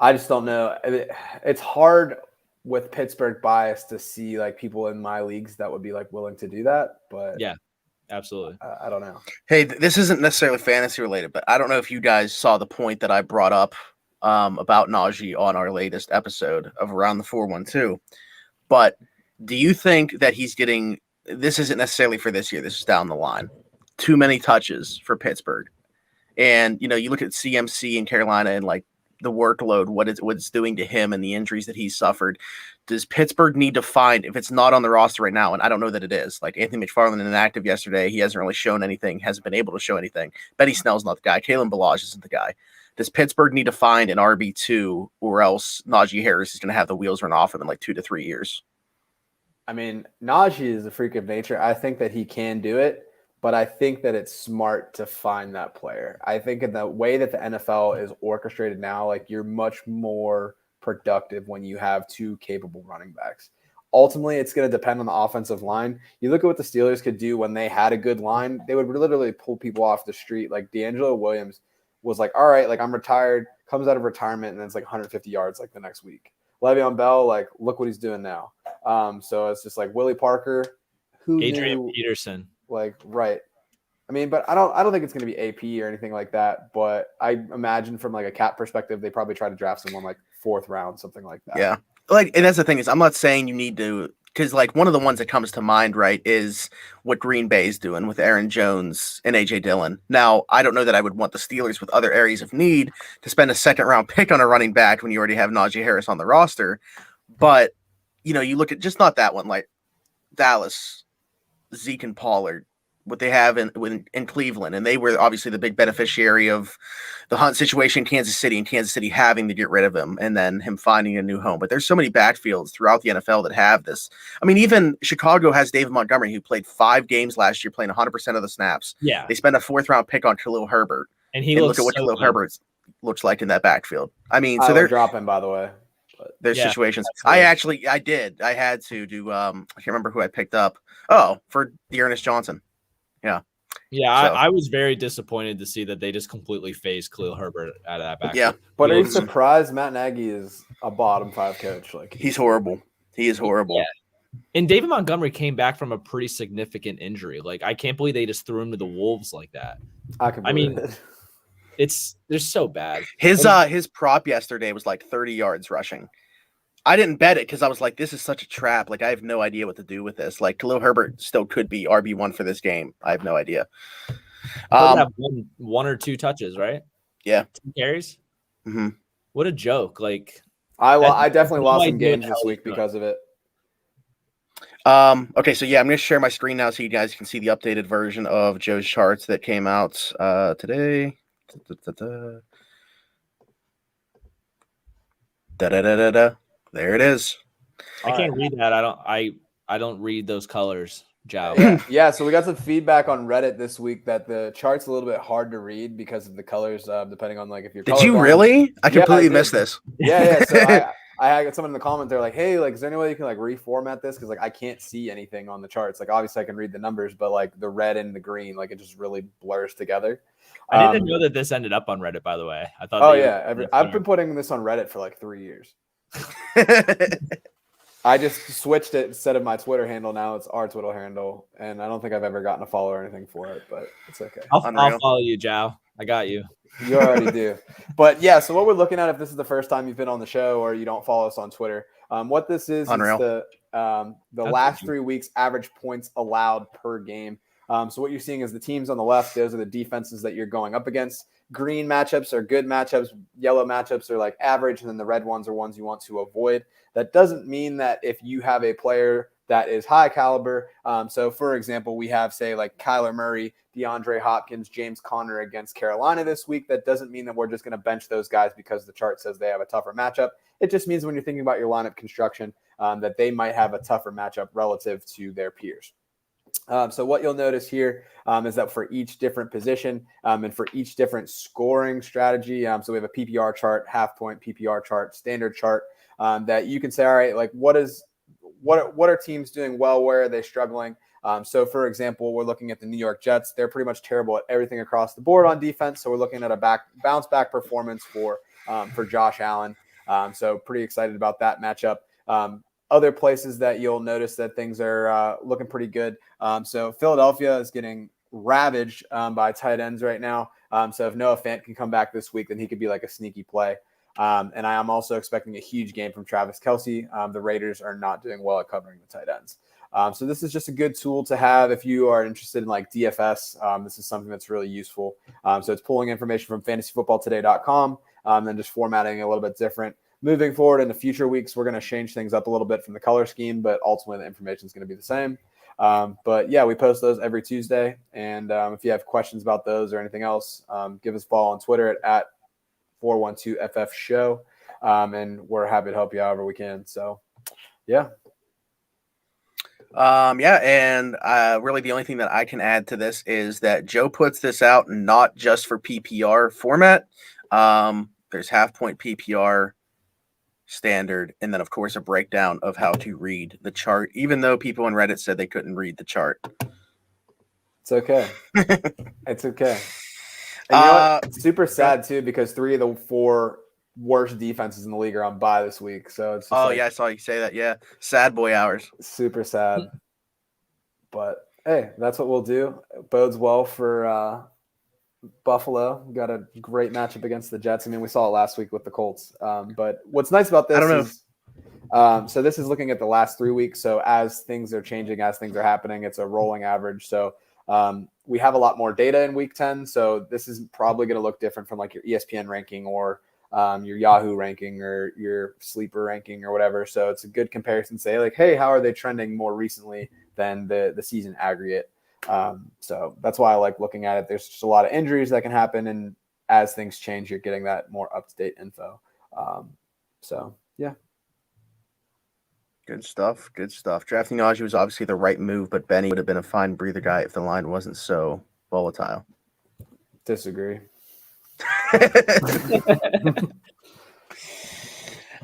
I just don't know. It's hard with Pittsburgh bias to see like people in my leagues that would be like willing to do that. But yeah, absolutely. I don't know. Hey, this isn't necessarily fantasy related, but I don't know if you guys saw the point that I brought up about Najee on our latest episode of Around the 412. But do you think that he's getting, this isn't necessarily for this year, this is down the line, too many touches for Pittsburgh? And, you know, you look at CMC in Carolina and like the workload, what it's doing to him and the injuries that he's suffered. Does Pittsburgh need to find, if it's not on the roster right now, and I don't know that it is, like Anthony McFarland inactive yesterday, he hasn't really shown anything, hasn't been able to show anything. Benny Snell's not the guy. Kalen Ballage isn't the guy. Does Pittsburgh need to find an RB2, or else Najee Harris is going to have the wheels run off him in like 2 to 3 years? I mean, Najee is a freak of nature. I think that he can do it, but I think that it's smart to find that player. I think in the way that the NFL is orchestrated now, like you're much more productive when you have two capable running backs. Ultimately, it's going to depend on the offensive line. You look at what the Steelers could do when they had a good line. They would literally pull people off the street. Like D'Angelo Williams was like, all right, like I'm retired, comes out of retirement, and then it's like 150 yards like the next week. Le'Veon Bell, like, look what he's doing now. So it's just like Willie Parker, Adrian Peterson. Like, right. I mean, but I don't think it's going to be AP or anything like that. But I imagine from like a cap perspective, they probably try to draft someone like 4th round, something like that. Yeah. Like, and that's the thing is, I'm not saying you need to, because like one of the ones that comes to mind, right, is what Green Bay is doing with Aaron Jones and AJ Dillon. Now, I don't know that I would want the Steelers with other areas of need to spend a 2nd round pick on a running back when you already have Najee Harris on the roster. But, you know, you look at just not that one, like Dallas, Zeke and Pollard, what they have in Cleveland, and they were obviously the big beneficiary of the Hunt situation in Kansas City, and Kansas City having to get rid of him and then him finding a new home. But there's so many backfields throughout the NFL that have this. I mean, even Chicago has David Montgomery, who played 5 games last year, playing 100% of the snaps. Yeah, they spent a 4th round pick on Khalil Herbert, and look at what Khalil Herbert looks like in that backfield. I mean, so they're dropping, by the way. There's situations. I had to do. I can't remember who I picked up. Oh, for Dearness Johnson. Yeah. Yeah, So. I was very disappointed to see that they just completely phased Khalil Herbert out of that backfield. Yeah. But are you surprised Matt Nagy is a bottom 5 coach? Like he's horrible. He is horrible. Yeah. And David Montgomery came back from a pretty significant injury. Like, I can't believe they just threw him to the wolves like that. I mean, they're so bad. His prop yesterday was like 30 yards rushing. I didn't bet it because I was like, this is such a trap. Like, I have no idea what to do with this. Like, Khalil Herbert still could be RB1 for this game. I have no idea. Have one or two touches, right? Yeah. 2 carries. Mm-hmm. What a joke! Like, I definitely lost some games this week because of it. Okay, so yeah, I'm going to share my screen now so you guys can see the updated version of Joe's charts that came out today. There it is. I can't read that. I don't read those colors, Joe. Yeah, so we got some feedback on Reddit this week that the chart's a little bit hard to read because of the colors, depending on like if you're. Did you really? I completely missed this. Yeah. So I got someone in the comment. They're like, "Hey, like, is there any way you can like reformat this? Because like I can't see anything on the charts. Like, obviously I can read the numbers, but like the red and the green, like it just really blurs together." I didn't know that this ended up on Reddit. By the way, I thought. Oh yeah, I've been putting this on Reddit for like 3 years. I just switched it instead of my Twitter handle. Now it's our Twitter handle, and I don't think I've ever gotten a follow or anything for it, but it's okay. I'll follow you, Joe. I got you. You already do. But yeah, so what we're looking at, if this is the first time you've been on the show or you don't follow us on Twitter, what this is the last 3 weeks average points allowed per game. So what you're seeing is the teams on the left, those are the defenses that you're going up against. Green matchups are good matchups. Yellow matchups are like average, and then the red ones are ones you want to avoid. That doesn't mean that if you have a player that is high caliber. So, for example, we have, say, like Kyler Murray, DeAndre Hopkins, James Conner against Carolina this week. That doesn't mean that we're just going to bench those guys because the chart says they have a tougher matchup. It just means when you're thinking about your lineup construction that they might have a tougher matchup relative to their peers. So what you'll notice here is that for each different position and for each different scoring strategy, so we have a PPR chart, half point PPR chart, standard chart that you can say, all right, like what are teams doing well? Where are they struggling? So for example, we're looking at the New York Jets. They're pretty much terrible at everything across the board on defense. So we're looking at a bounce back performance for Josh Allen. So pretty excited about that matchup. Other places that you'll notice that things are looking pretty good. So Philadelphia is getting ravaged by tight ends right now. So if Noah Fant can come back this week, then he could be like a sneaky play. And I am also expecting a huge game from Travis Kelce. The Raiders are not doing well at covering the tight ends. So this is just a good tool to have if you are interested in like DFS. This is something that's really useful. So it's pulling information from fantasyfootballtoday.com and just formatting it a little bit different. Moving forward in the future weeks, we're going to change things up a little bit from the color scheme, but ultimately the information is going to be the same. But yeah, we post those every Tuesday. And if you have questions about those or anything else, give us a follow on Twitter at 412FF show. And we're happy to help you however we can. So yeah. And really the only thing that I can add to this is that Joe puts this out not just for PPR format. There's half point PPR, standard, and then of course a breakdown of how to read the chart, even though people on Reddit said they couldn't read the chart. It's okay. It's okay. And you know what? It's super sad too, because 3 of the 4 worst defenses in the league are on bye this week. So it's just yeah, I saw you say that. Yeah. Sad boy hours. Super sad. But hey, that's what we'll do. It bodes well for Buffalo. Got a great matchup against the Jets. I mean, we saw it last week with the Colts. But what's nice about this is so this is looking at the last 3 weeks. So as things are changing, as things are happening, it's a rolling average. So we have a lot more data in week 10. So this is probably going to look different from like your ESPN ranking or your Yahoo ranking or your sleeper ranking or whatever. So it's a good comparison to say like, hey, how are they trending more recently than the season aggregate? So that's why I like looking at it. There's just a lot of injuries that can happen. And as things change, you're getting that more up-to-date info. So yeah. Good stuff. Good stuff. Drafting Najee was obviously the right move, but Benny would have been a fine breather guy if the line wasn't so volatile. Disagree.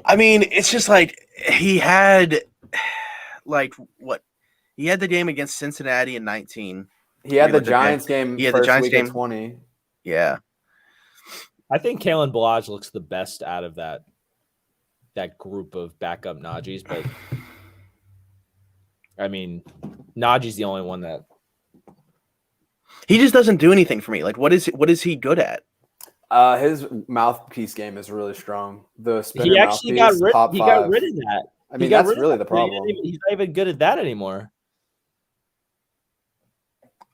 I mean, it's just like he had the game against Cincinnati in 19. He had the Relook Giants game Yeah, the first Giants week game. at 20. Yeah. I think Kalen Ballage looks the best out of that group of backup Najees, but I mean, Najee's the only one that he just doesn't do anything for me. Like, what is he good at? His mouthpiece game is really strong. The spinner he actually mouthpiece, got rid of that. I mean, that's really the problem. He's not even good at that anymore.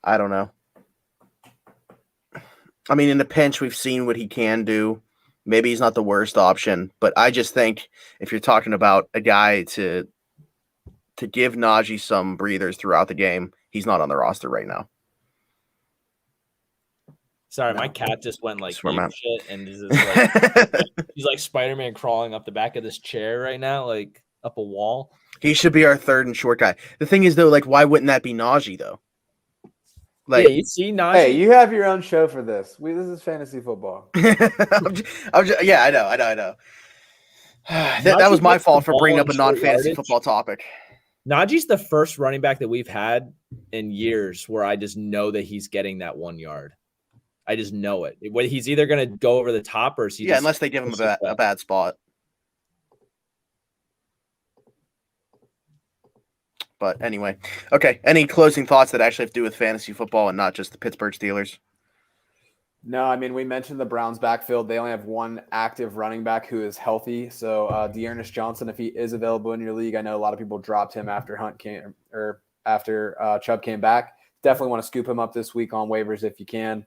I don't know. I mean, in the pinch, we've seen what he can do. Maybe he's not the worst option, but I just think if you're talking about a guy to give Najee some breathers throughout the game, he's not on the roster right now. Sorry, my cat just went like Swim shit and is like he's like Spider-Man crawling up the back of this chair right now, like up a wall. He should be our third and short guy. The thing is, though, like, why wouldn't that be Najee, though? Like, you see Najee? Hey, you have your own show for this. This is fantasy football. Yeah, I know. That was my fault for bringing up a non-fantasy football topic. Najee's the first running back that we've had in years where I just know that he's getting that 1 yard. I just know it. He's either going to go over the top or unless they give him a bad spot. But anyway, okay. Any closing thoughts that actually have to do with fantasy football and not just the Pittsburgh Steelers? No, I mean, we mentioned the Browns backfield. They only have one active running back who is healthy. So Dearness Johnson, if he is available in your league, I know a lot of people dropped him after Chubb came back. Definitely want to scoop him up this week on waivers if you can.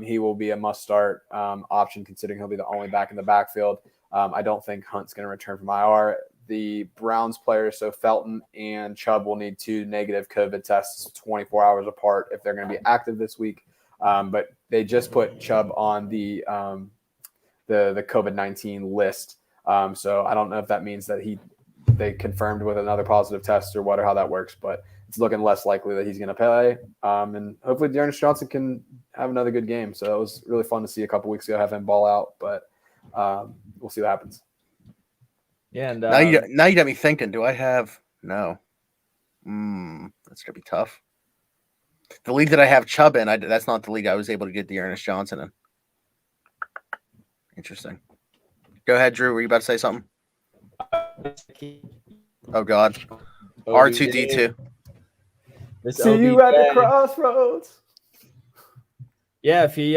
He will be a must-start option considering he'll be the only back in the backfield. I don't think Hunt's going to return from IR. The Browns players, so Felton and Chubb, will need 2 negative COVID tests 24 hours apart if they're going to be active this week. But they just put Chubb on the COVID-19 list. So I don't know if that means that they confirmed with another positive test or what, or how that works, but it's looking less likely that he's going to play. And hopefully Dearness Johnson can have another good game. So it was really fun to see a couple weeks ago have him ball out, but we'll see what happens. Yeah, and now you got me thinking. Do I have no? That's gonna be tough. The league that I have Chubb in, that's not the league I was able to get Dearness Johnson in. Interesting. Go ahead, Drew. Were you about to say something? Oh God. R2D2. See you at the crossroads. Yeah, if he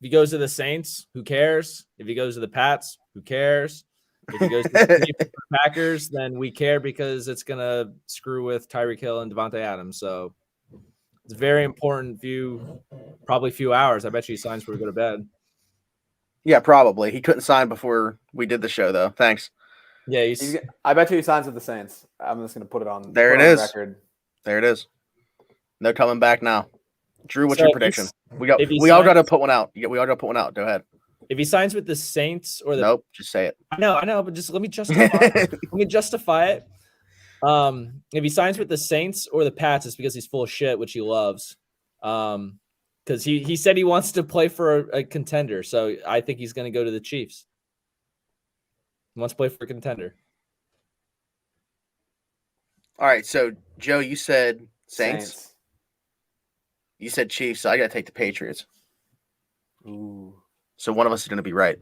goes to the Saints, who cares? If he goes to the Pats, who cares? If he goes to the Packers, then we care because it's gonna screw with Tyreek Hill and Devontae Adams. So it's a very important probably few hours. I bet you he signs before we go to bed. Yeah, probably. He couldn't sign before we did the show, though. Thanks. Yeah, I bet you he signs with the Saints. I'm just gonna put it on. There it is. Record. There it is. No coming back now. Drew, what's your prediction? We all got to put one out. We all got to put one out. Go ahead. If he signs with the Saints or the Nope, just say it. I know, but just let me justify it. Let me justify it. If he signs with the Saints or the Pats, it's because he's full of shit, which he loves. Because he said he wants to play for a contender. So I think he's going to go to the Chiefs. He wants to play for a contender. All right, so Joe, you said Saints. You said Chiefs, so I got to take the Patriots. Ooh. So one of us is going to be right.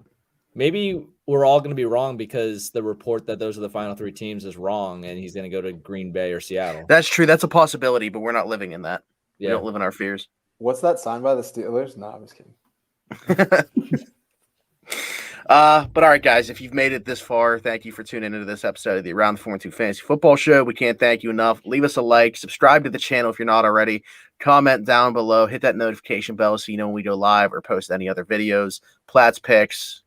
Maybe we're all going to be wrong because the report that those are the final 3 teams is wrong, and he's going to go to Green Bay or Seattle. That's true. That's a possibility, but we're not living in that. Yeah. We don't live in our fears. What's that signed by the Steelers? No, I'm just kidding. But all right, guys, if you've made it this far, thank you for tuning into this episode of the Around the 412 Fantasy Football Show. We can't thank you enough. Leave us a like, subscribe to the channel if you're not already, comment down below, hit that notification bell so you know when we go live or post any other videos, Platts picks,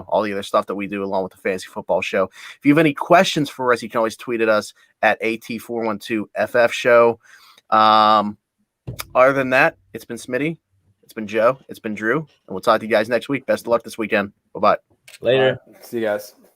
all the other stuff that we do along with the Fantasy Football Show. If you have any questions for us, you can always tweet at us at AT412FF Show. Other than that, it's been Smitty, it's been Joe, it's been Drew, and we'll talk to you guys next week. Best of luck this weekend. Bye-bye. Later. See you guys.